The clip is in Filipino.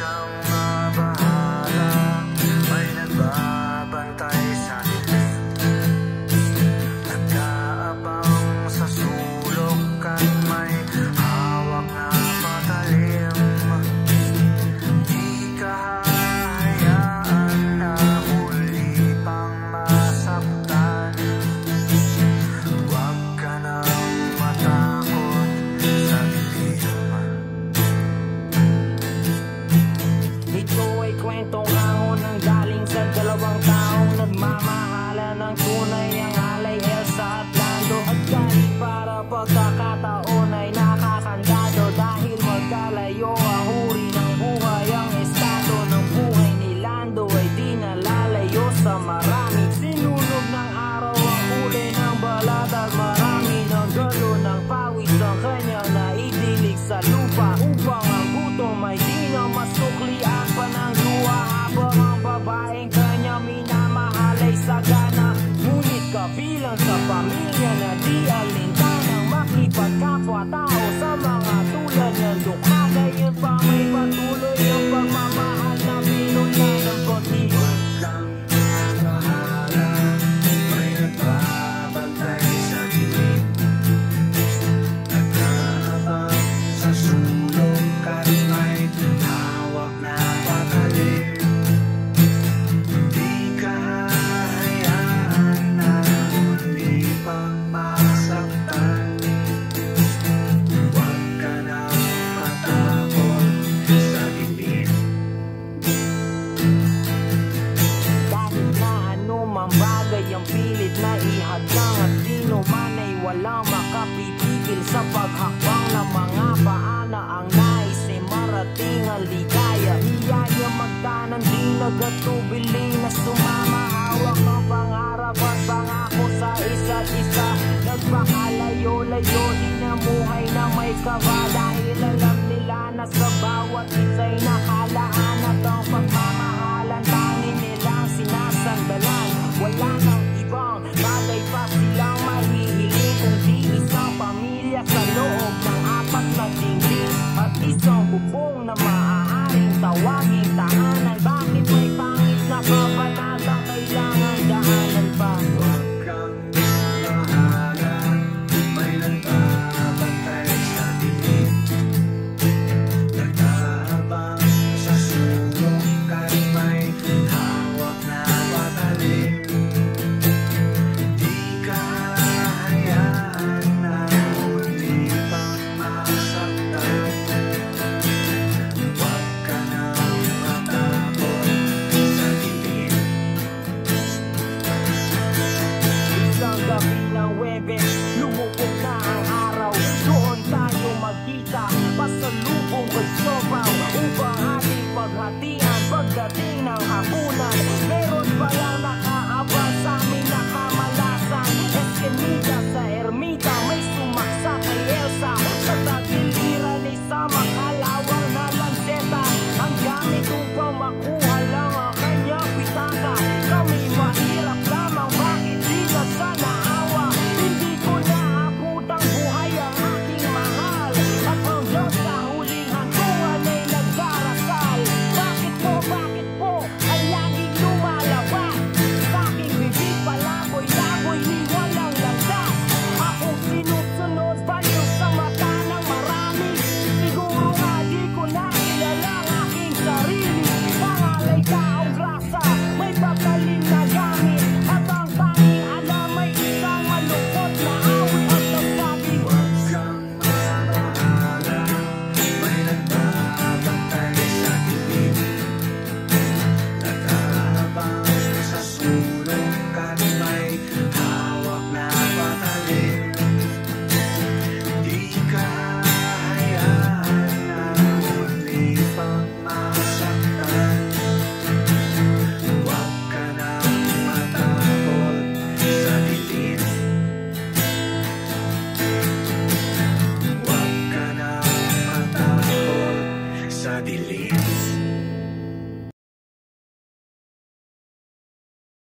kang mabahala, may nagbabantay sa'yo, nag-aabang sa sulok at may hawak na patalim. Di ka hahayaan na muli pang masaktan. Huwag ka nang matakot sa dilim. Ito ay kwentong ahon ng galing sa dalawang taong nagmamahalan ng tunay ang alay, Elsa at Lando. At kahit para pagkakataon ay nakakandado, dahil magkalayo ang uri ng buhay, ang estado ng buhay ni Lando ay di nalalayo sa marami. Sinunog ng araw ang kulay ng balat at marami ng galo ng pawis ang kanyang naidilig sa lupa, upang ang gutom ay di na masuklian pa ng luha, habang ang babaeng kanya minamahal ay sagana. Ngunit kabilang sa pamilya na di alintanang makipagkapwa-tao sa mga tulad ng dukha, gayon pa may patuloy ang pagmamahal na pinuna ng konti. Lang mabahala, may nagbabantay sa dilim, nag-aabang sa sulok at may hawak na patalim. Di ka hahayaan na muli pang masaktan. Huwag ka nang matakot sa dilim. Kahit na anumang bagay ang pilit na ihadlang, at sino man ay walang makapipigil sa paghakbang ng mga paana. Ang nais ay marating ang ligaya, hiyaya magtanan, di nagatubiling na sumama. Hawak ng pangarap at pangako sa isa't isa, nagpakalayo-layo, hinamuhay na may kaba, dahil alam nila na sa bawat isa'y nakalaan at ang pagmamahalan tangin nilang sinasandalan. Wala nang ibang bagay pa silang mahihiling, kundi isang pamilya sa loob ng apat na dingding, at isang bubong na